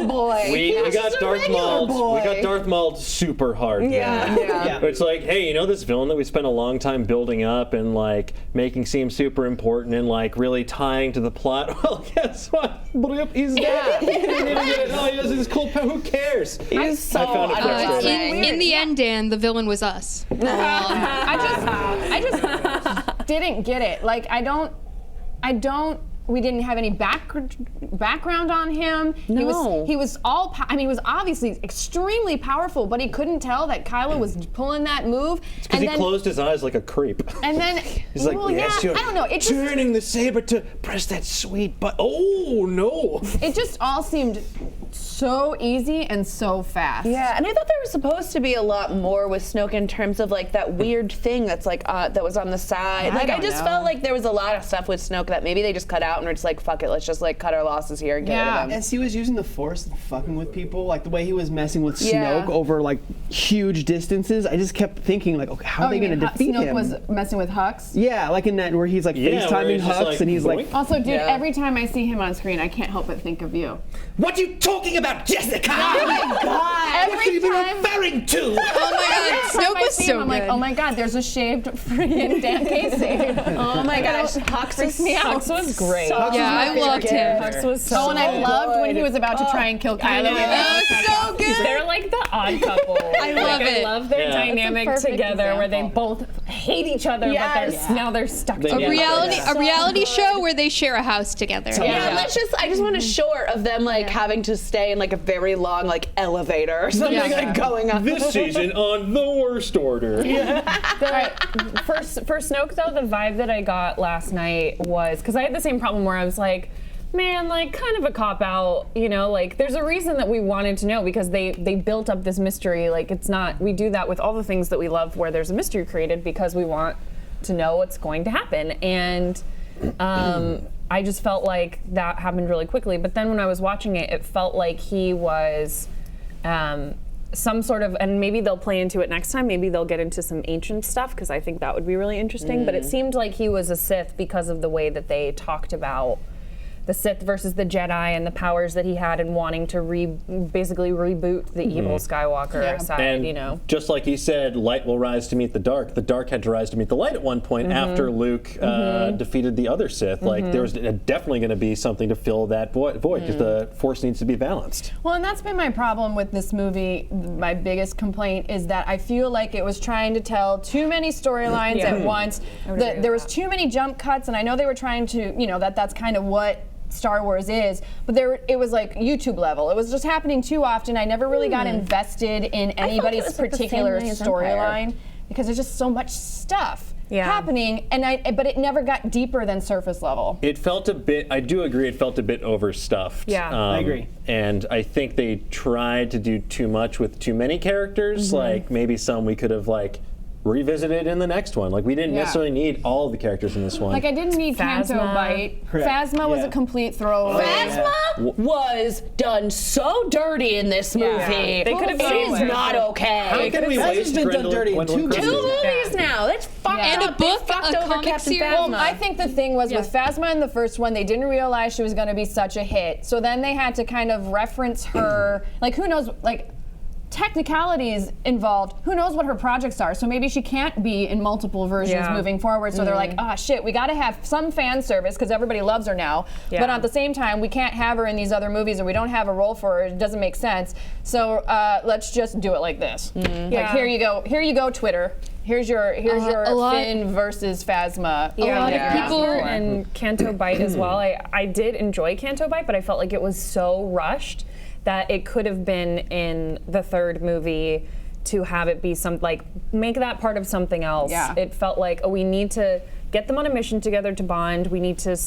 orbital boy. we got Darth Mauled. We got Darth Mauled super hard. Yeah. Yeah. It's like, hey, you know this villain that we spent a long time building up and like making seem super important and like really tying to the plot? Well, guess what? Bloop, he's dead. He didn't even get it. Oh, he has this cool power. Who cares? He's so I found it frustrating. In the end, Dan, the villain was us. I just didn't get it. Like I don't. We didn't have any background on him. No. He was all. I mean, he was obviously extremely powerful, but he couldn't tell that Kylo was pulling that move. Because he closed his eyes like a creep. And then He's like, well, yes, yeah, you're I don't know. It just turning the saber to press that sweet button. Oh no! it just all seemed so easy and so fast. Yeah, and I thought there was supposed to be a lot more with Snoke in terms of like that weird thing that's like that was on the side. Like I don't just know. felt like there was a lot of stuff with Snoke that maybe they just cut out and were just like, fuck it, let's just like cut our losses here and get rid of him. As he was using the Force and fucking with people, like the way he was messing with Yeah. Snoke over like huge distances, I just kept thinking like, okay, how are they you going to mean defeat Snoke him? was messing with Hux. Yeah, like in that where he's like Yeah, where FaceTiming he's just Hux like, and he's like, boink. Also, dude, Yeah. every time I see him on screen, I can't help but think of you. What you talking about, Jessica? Oh my God! What you Every time. referring to? Oh my God, Every time Snoke I was see so him, I'm like, good. oh my God, there's a shaved freaking Dan Casey. Oh my gosh, Hux freaks me out. Hux was great. Yeah, I loved him. Hux was so Oh, and I loved when he was about to Oh, try and kill Kylo. That was so good. They're like the odd couple. I love I it. love their Yeah. dynamic That's a perfect together where they example. both hate each other, Yes. but now they're stuck They- together. Yeah. A reality show where they share a house together. Yeah, I just want a short of them like having to stay in like a very long like elevator or something Yeah. like going on. This season on The Worst Order. For Snoke, though, the vibe that I got last night was, because I had the same problem where I was like, man, like kind of a cop out, you know, like there's a reason that we wanted to know because they built up this mystery. Like it's not, we do that with all the things that we love where there's a mystery created because we want to know what's going to happen. And I just felt like that happened really quickly. But then when I was watching it, it felt like he was some sort of, and maybe they'll play into it next time, maybe they'll get into some ancient stuff, because I think that would be really interesting. But it seemed like he was a Sith because of the way that they talked about the Sith versus the Jedi and the powers that he had, and wanting to basically reboot the evil Skywalker side, and just like he said, light will rise to meet the dark. The dark had to rise to meet the light at one point after Luke defeated the other Sith. Like, there's definitely going to be something to fill that void, because the Force needs to be balanced. Well, and that's been my problem with this movie. My biggest complaint is that I feel like it was trying to tell too many storylines at once. There was too many jump cuts, and I know they were trying to, that's kind of what Star Wars is, but it was like YouTube level. It was just happening too often. I never really got invested in anybody's particular storyline, because there's just so much stuff happening, but it never got deeper than surface level. It felt a bit, I do agree, it felt a bit overstuffed. Yeah, I agree. And I think they tried to do too much with too many characters. Like, maybe some we could have revisited in the next one. Like, we didn't necessarily need all the characters in this one. Like, I didn't need Canto Bight. Phasma was a complete throwaway. Phasma was done so dirty in this movie. They could have It is not okay. How can we Phasma's waste been done Grendel- dirty in two Grendel- Movies now. That's fucked And up. a book, They fucked a over comic Captain series. Phasma. Well, I think the thing was with Phasma in the first one, they didn't realize she was going to be such a hit. So then they had to kind of reference her. Like, who knows? Like, technicalities involved. Who knows what her projects are? So maybe she can't be in multiple versions moving forward. So they're like, oh shit, we got to have some fan service because everybody loves her now. But at the same time, we can't have her in these other movies, or we don't have a role for her. It doesn't make sense. So let's just do it like this. Like, here you go. Here you go, Twitter. Here's your Finn versus Phasma. A lot of people and Canto Bight as well. I did enjoy Canto Bight, but I felt like it was so rushed that it could have been in the third movie to have it be make that part of something else. Yeah. It felt like, we need to get them on a mission together to bond. We need to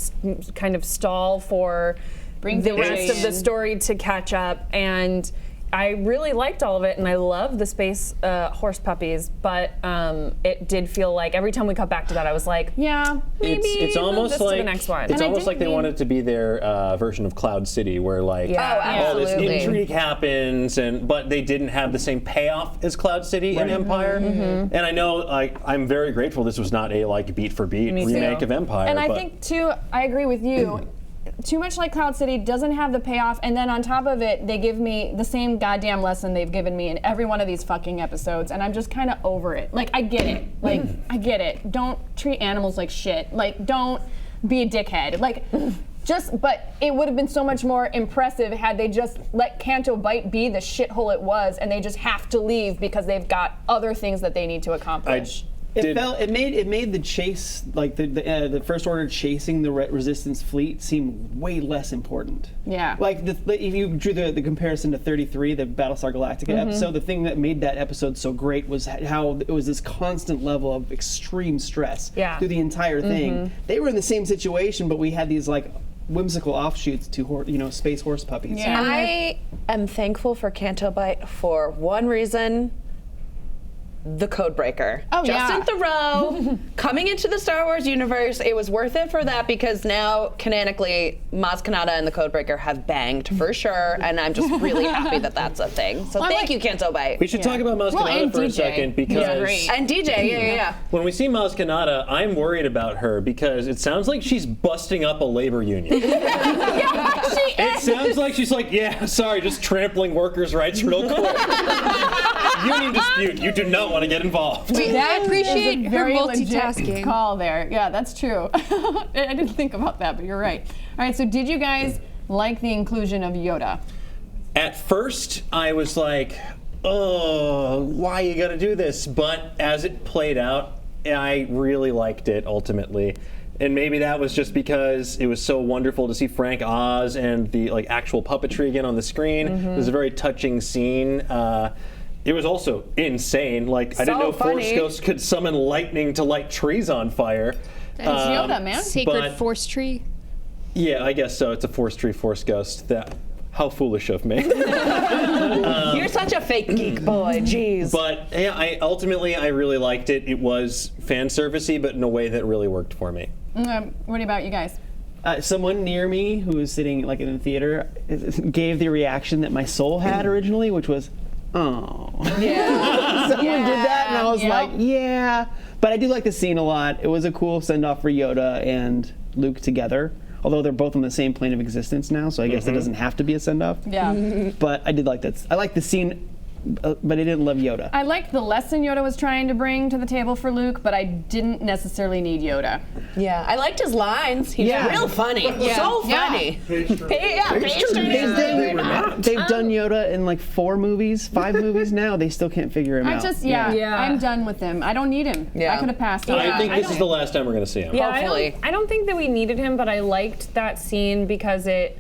kind of stall for the rest of the story to catch up. And I really liked all of it, and I love the space horse puppies, but it did feel like every time we cut back to that, I was like, Yeah. maybe it's move almost this like to the next one. it's almost like they wanted it to be their version of Cloud City, where all this absolutely. intrigue happens, but they didn't have the same payoff as Cloud City in Empire. And I know I'm very grateful this was not a beat for beat remake of Empire. And I think too, I agree with you. Too much like Cloud City doesn't have the payoff, and then on top of it, they give me the same goddamn lesson they've given me in every one of these fucking episodes, and I'm just kind of over it. Like, I get it. Like, I get it. Don't treat animals like shit. Like, don't be a dickhead. Like, but it would have been so much more impressive had they just let Canto Bight be the shithole it was, and they just have to leave because they've got other things that they need to accomplish. It made the chase, like the First Order chasing the Resistance fleet, seem way less important. Yeah. Like if you drew the comparison to 33, the Battlestar Galactica episode, the thing that made that episode so great was how it was this constant level of extreme stress through the entire thing. They were in the same situation, but we had these whimsical offshoots to space horse puppies. Yeah. I am thankful for Canto Bight for one reason. The Codebreaker. Justin Theroux coming into the Star Wars universe. It was worth it for that, because now canonically Maz Kanata and the Codebreaker have banged for sure, and I'm just really happy that that's a thing. So thank you, Canto Bight. we should talk about Maz Kanata for a second, because And DJ, when we see Maz Kanata, I'm worried about her because it sounds like she's busting up a labor union. It sounds like she's like, sorry, just trampling workers' rights real quick. Union dispute, you do not want to get involved. I appreciate her Very legit multitasking. call there. Yeah, that's true. I didn't think about that, but you're right. All right, so did you guys like the inclusion of Yoda? At first, I was like, oh, why you gotta do this? But as it played out, I really liked it ultimately. And maybe that was just because it was so wonderful to see Frank Oz and the actual puppetry again on the screen. It was a very touching scene. It was also insane. I didn't know Force Ghosts could summon lightning to light trees on fire. It's Yoda, man. Sacred Force Tree. Yeah, I guess so. It's a Force Tree, Force Ghost. How foolish of me. You're such a fake geek boy, jeez. But I really liked it. It was fan servicey, but in a way that really worked for me. What about you guys? Someone near me who was sitting in the theater gave the reaction that my soul had originally, which was, oh. Yeah. Someone did that, and I was like, yeah. But I do like the scene a lot. It was a cool send-off for Yoda and Luke together. Although they're both on the same plane of existence now, so I guess it doesn't have to be a send-off. Yeah. But I did like that. I like the scene, but I didn't love Yoda. I liked the lesson Yoda was trying to bring to the table for Luke, but I didn't necessarily need Yoda. Yeah, I liked his lines. He's real funny. So funny. Page They've done Yoda in like 5 movies now. They still can't figure him out. I'm done with him. I don't need him. Yeah. I could have passed on. I think this is the last time we're going to see him. Yeah, Hopefully. I don't think that we needed him, but I liked that scene because it,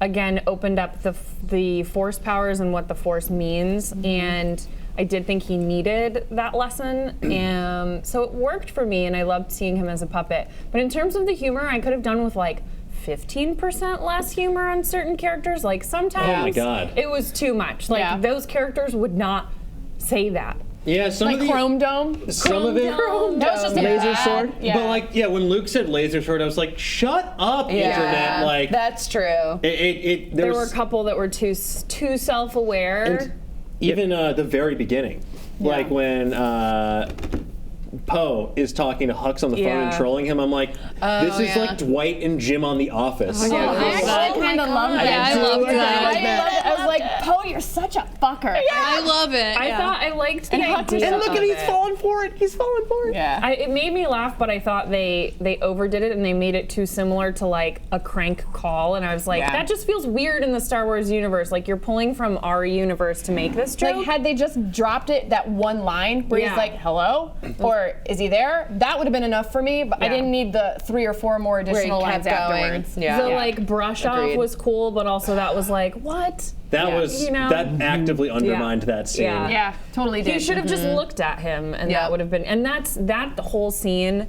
again, opened up the Force powers and what the Force means, and I did think he needed that lesson, and so it worked for me, and I loved seeing him as a puppet. But in terms of the humor, I could have done with like 15% less humor on certain characters. Like sometimes Oh my God. it was too much. Like those characters would not say that. Yeah, some Like of the Chrome Dome. some of it. That was just a Laser bad- sword? Yeah. But like, yeah, when Luke said laser sword, I was like, shut up, internet. Like, That's true. There were a couple that were too self-aware. even the very beginning, like when Poe is talking to Hux on the phone and trolling him. I'm like, this is like Dwight and Jim on The Office. I actually kind of loved that. Yeah, I loved that. I was like, Poe, you're such a fucker. I love it. I thought I liked the Hux idea. And look of at he's it. falling for it. He's falling for it. Yeah. It made me laugh, but I thought they overdid it and they made it too similar to like a crank call, and I was like, that just feels weird in the Star Wars universe. Like you're pulling from our universe to make this joke. Like, had they just dropped it, that one line where he's like, hello? Or is he there? That would have been enough for me, but I didn't need the 3 or 4 more additional lines afterwards. Yeah. The like brush off Agreed. was cool, but also that was like, what? That was You know? that actively undermined that scene. Yeah. Yeah, totally did. He should have just looked at him, and that would have been. And that the whole scene,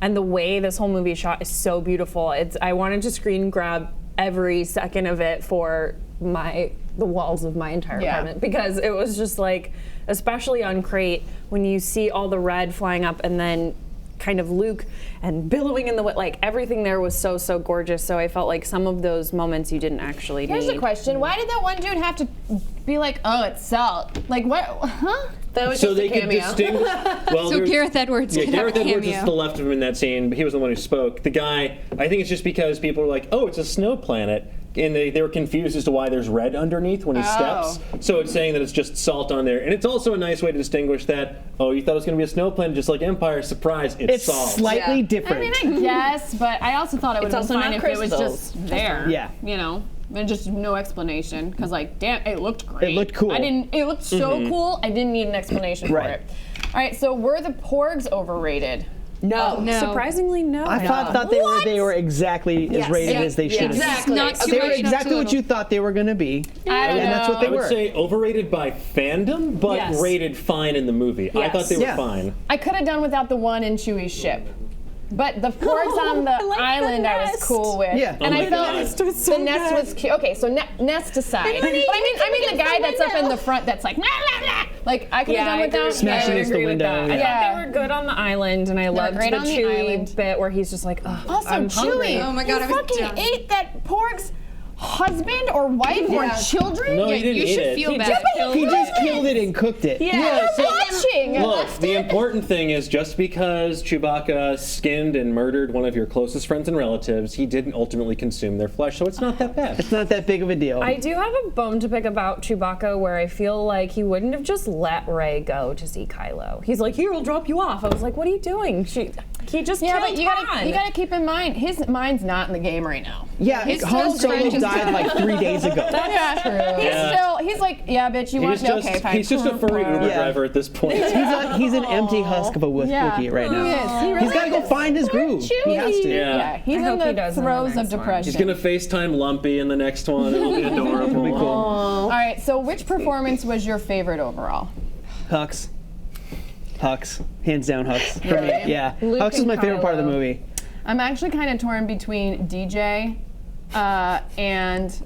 and the way this whole movie is shot is so beautiful. I wanted to screen grab every second of it for the walls of my entire apartment, because it was just like, especially on Crate, when you see all the red flying up and then kind of Luke and billowing in the wind, like everything there was so gorgeous. So I felt like some of those moments you didn't actually Here's need. the question. Why did that one dude have to be like, oh, it's salt? Like, what? Huh? That was So just they a could cameo. distinguish. Well, So there's- Gareth Edwards Yeah, could have Gareth a Edwards is cameo. to the left of him in that scene, but he was the one who spoke. The guy, I think it's just because people are like, oh, it's a snow planet. And they were confused as to why there's red underneath when he steps. So it's saying that it's just salt on there. And it's also a nice way to distinguish that, oh, you thought it was going to be a snow planet just like Empire. Surprise, it's It's salt. slightly I different. mean, I guess, but I also thought it would have also been fine not if it was crystals. just there. Yeah. You know? And just no explanation. Because, like, damn, it looked great. It looked cool. It looked so cool, I didn't need an explanation for Right. it. All right, so were the Porgs overrated? No. No. Surprisingly, no. I thought they were exactly as rated as they should have been. Exactly. Not too They were much, not exactly too what little. you thought they were going to be. I don't And that's what know. they I would were. say overrated by fandom, but Yes. rated fine in the movie. I Yes. thought they were Yeah. fine. I could have done without the one in Chewie's ship. But the Porgs on the like the island I was nest. cool with. Yeah. And Oh I my felt God. the nest was cute. Okay, so nest aside. But I mean the guy that's up in the front that's like, nah, nah, nah. Like, I could have done without. Smashing I would against the agree with window, that. I yeah. thought they were good on the island, and I loved great the on the Chewie island. bit where he's just like, oh, Also, I'm hungry. Chewie, Oh my God, you I was fucking done. ate that Porg's husband or wife or children? No, Yeah, he didn't you eat should it. feel He bad. He just killed it and cooked it. Yeah, so- watching. Look, the important thing is just because Chewbacca skinned and murdered one of your closest friends and relatives, he didn't ultimately consume their flesh, so it's not that bad. It's not that big of a deal. I do have a bone to pick about Chewbacca where I feel like he wouldn't have just let Rey go to see Kylo. He's like, here, I'll drop you off. I was like, what are you doing? He just Yeah, killed but you Han. gotta keep in mind his mind's not in the game right now. yeah, His Han still Solo scratches died like 3 days ago. That's true. He's like, yeah, bitch, you want He's me? Okay, fine. he's just a furry Uber Yeah. driver at this point. He's an empty husk of a Wookiee right now. He is. He really He's got to go is. find his groove. He has to. Yeah. Yeah, he's I in hope he the does in the throes of next one. depression. He's gonna FaceTime Lumpy in the next one. It'll be adorable. It'll be cool. All right, so which performance was your favorite overall? Hux. Hands down Hux. For me, yeah. Luke Hux is and my favorite part of the Kylo. movie. I'm actually kind of torn between DJ and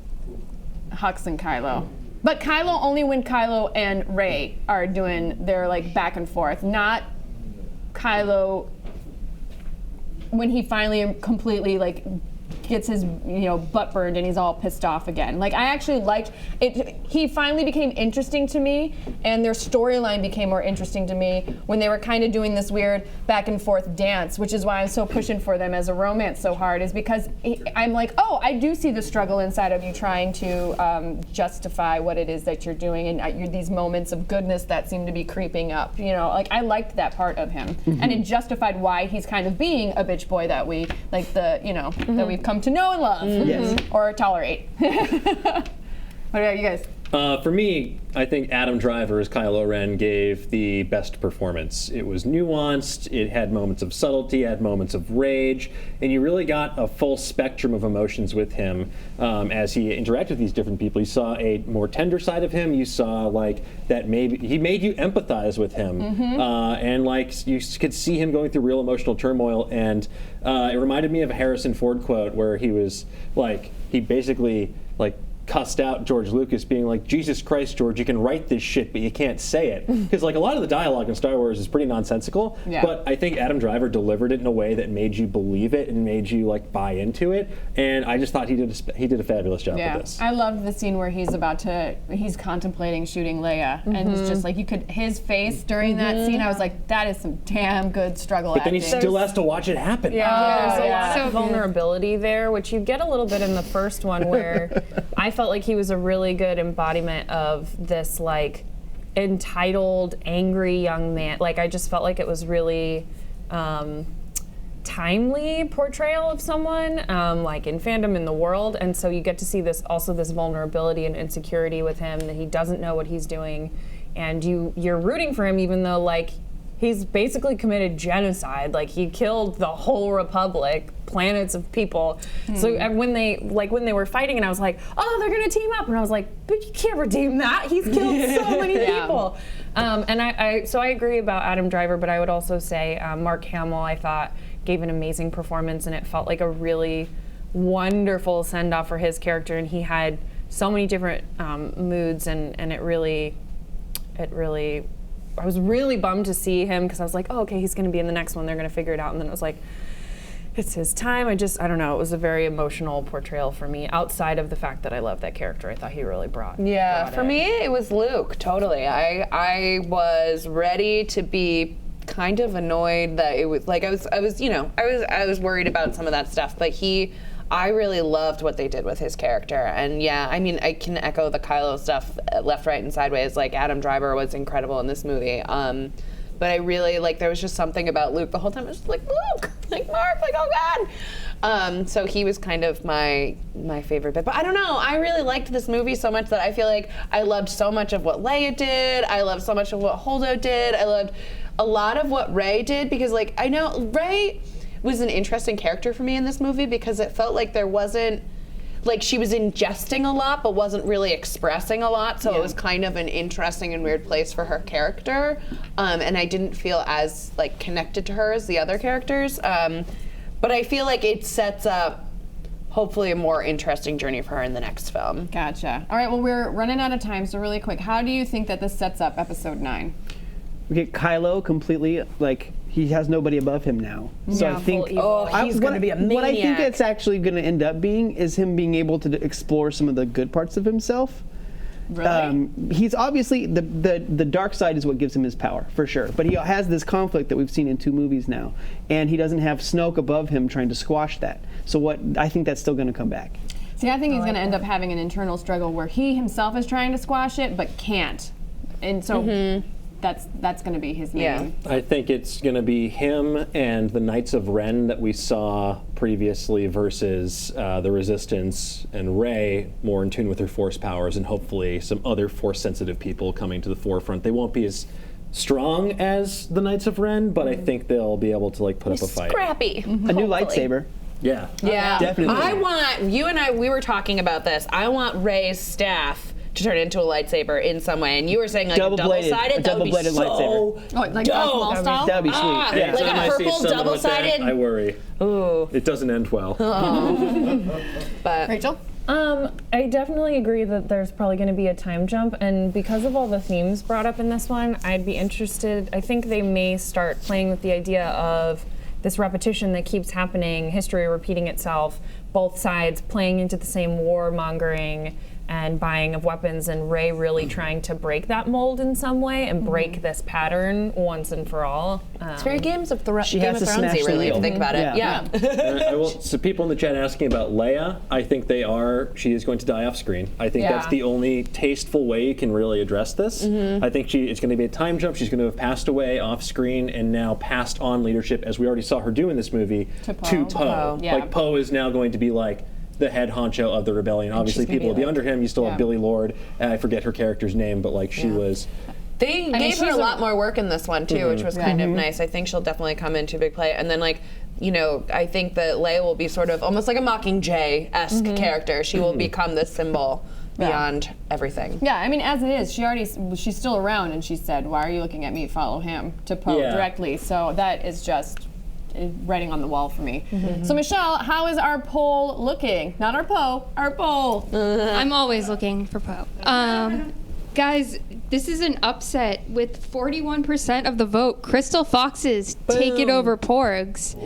Hux and Kylo. But Kylo only when Kylo and Rey are doing their like back and forth, not Kylo when he finally completely like gets his butt burned and he's all pissed off again. Like, I actually liked it. He finally became interesting to me, and their storyline became more interesting to me when they were kind of doing this weird back and forth dance, which is why I'm so pushing for them as a romance so hard, is because I'm like, oh, I do see the struggle inside of you trying to justify what it is that you're doing, and these moments of goodness that seem to be creeping up. Like, I liked that part of him, and it justified why he's kind of being a bitch boy that we like that we've come to know and love, Yes. or tolerate. What about you guys? For me, I think Adam Driver as Kylo Ren gave the best performance. It was nuanced, it had moments of subtlety, had moments of rage, and you really got a full spectrum of emotions with him as he interacted with these different people. You saw a more tender side of him, you saw like that maybe he made you empathize with him, and like you could see him going through real emotional turmoil, and it reminded me of a Harrison Ford quote where he was like, he basically like cussed out George Lucas, being like, Jesus Christ, George, you can write this shit, but you can't say it. Because like a lot of the dialogue in Star Wars is pretty nonsensical, but I think Adam Driver delivered it in a way that made you believe it and made you like buy into it. And I just thought he did a fabulous job with this. I loved the scene where he's contemplating shooting Leia, and he's just like, his face during that scene, I was like, that is some damn good struggle But acting. then he still has to watch it happen. There's a lot of vulnerability there, which you get a little bit in the first one, where I felt like he was a really good embodiment of this like entitled, angry young man. Like, I just felt like it was really timely portrayal of someone like in fandom in the world, and so you get to see this vulnerability and insecurity with him, that he doesn't know what he's doing, and you're rooting for him even though like he's basically committed genocide. Like, he killed the whole republic, planets of people. So when they were fighting, and I was like, oh, they're gonna team up, and I was like, but you can't redeem that. He's killed so many people. And so I agree about Adam Driver, but I would also say Mark Hamill, I thought, gave an amazing performance, and it felt like a really wonderful send-off for his character, and he had so many different moods, and it really I was really bummed to see him, because I was like, oh, okay, he's going to be in the next one. They're going to figure it out. And then it was like, it's his time. I don't know. It was a very emotional portrayal for me, outside of the fact that I love that character. I thought he really brought for me, it was Luke, totally. I was ready to be kind of annoyed that it was, like, I was worried about some of that stuff, but I really loved what they did with his character. And yeah, I mean, I can echo the Kylo stuff left, right, and sideways. Like, Adam Driver was incredible in this movie. But I really, like, there was just something about Luke the whole time. I was just like, Luke, like, Mark, like, oh God. So he was kind of my favorite bit. But I don't know, I really liked this movie so much that I feel like I loved so much of what Leia did. I loved so much of what Holdo did. I loved a lot of what Rey did, because, like, I know Rey was an interesting character for me in this movie, because it felt like there wasn't, like, she was ingesting a lot but wasn't really expressing a lot, so it was kind of an interesting and weird place for her character, and I didn't feel as like connected to her as the other characters, but I feel like it sets up hopefully a more interesting journey for her in the next film. Gotcha. All right, well, we're running out of time, so really quick, how do you think that this sets up episode 9? Okay, Kylo completely, like, he has nobody above him now. So I think he's going to be a maniac. What I think it's actually going to end up being is him being able to explore some of the good parts of himself. Really? He's obviously, the dark side is what gives him his power, for sure. But he has this conflict that we've seen in 2 movies now. And he doesn't have Snoke above him trying to squash that. So I think that's still going to come back. See, I think he's going to end up having an internal struggle where he himself is trying to squash it, but can't. And so that's going to be his name. Yeah. I think it's going to be him and the Knights of Ren that we saw previously versus the Resistance and Rey, more in tune with her Force powers, and hopefully some other Force-sensitive people coming to the forefront. They won't be as strong as the Knights of Ren, but I think they'll be able to, like, put up a fight. Scrappy. A new lightsaber. Yeah. Yeah. Definitely. I want, you and I, we were talking about this. I want Rey's staff to turn into a lightsaber in some way, and you were saying like double-bladed, a double-sided. lightsaber. Oh, like Darth Maul style? That'd be sweet. Yeah. Like Anytime a I see purple someone with that, double-sided. I worry. Ooh. It doesn't end well. But Rachel? I definitely agree that there's probably going to be a time jump, and because of all the themes brought up in this one, I'd be interested. I think they may start playing with the idea of this repetition that keeps happening, history repeating itself, both sides playing into the same warmongering and buying of weapons, and Rey really trying to break that mold in some way and break this pattern once and for all. It's very Game of Thrones, has to smash the really, if you wheel. think about it. Yeah. I will, so people in the chat asking about Leia, I think she is going to die off screen. I think that's the only tasteful way you can really address this. I think it's going to be a time jump. She's going to have passed away off screen and now passed on leadership, as we already saw her do in this movie, to Poe. Yeah. Like, Poe is now going to be like the head honcho of the rebellion. Obviously, people will be under him. You still have Billy Lord. I forget her character's name, but like she was. They gave her a lot more work in this one too, which was kind of nice. I think she'll definitely come into big play. And then I think that Leia will be sort of almost like a Mockingjay-esque character. She will become this symbol beyond everything. Yeah, I mean, as it is, she's still around, and she said, "Why are you looking at me? Follow him," to Poe directly. So that is just writing on the wall for me. So Michelle, how is our poll looking? Not our Poe, our poll. I'm always looking for Poe. Guys, this is an upset with 41% of the vote. Crystal Foxes take it over Porgs.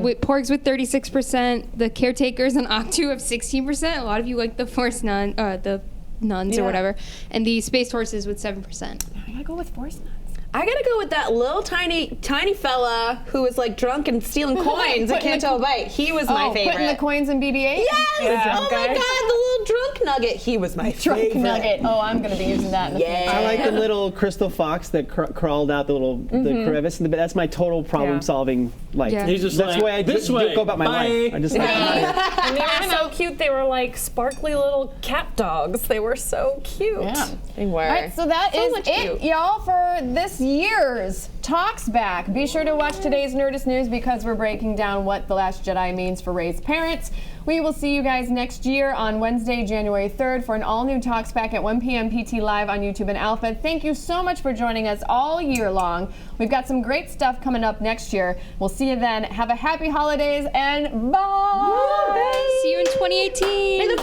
With Porgs with 36%, the Caretakers and Octu have 16%. A lot of you like the Force the nuns or whatever, and the Space Horses with 7%. I gotta go with Force nuns. I gotta go with that little tiny fella who was like drunk and stealing coins at Canto Bight. He was my favorite. Putting the coins in BB-8? Yes! Oh my god, the little drunk nugget. He was my Drunk favorite. nugget. Oh, I'm gonna be using that in the future. I like the little crystal fox that crawled out the crevice, but that's my total problem-solving. He's just that's like, why I this don't way, go about my bye. life. I just And they were so cute. They were like sparkly little cat dogs. They were so cute. Yeah. They were. All right, so that is much it, cute. y'all, for this year's Talks Back. Be sure to watch today's Nerdist News because we're breaking down what The Last Jedi means for Rey's parents. We will see you guys next year on Wednesday, January 3rd for an all-new Talks Back at 1 p.m. PT Live on YouTube and Alpha. Thank you so much for joining us all year long. We've got some great stuff coming up next year. We'll see you then. Have a happy holidays and bye! See you in 2018.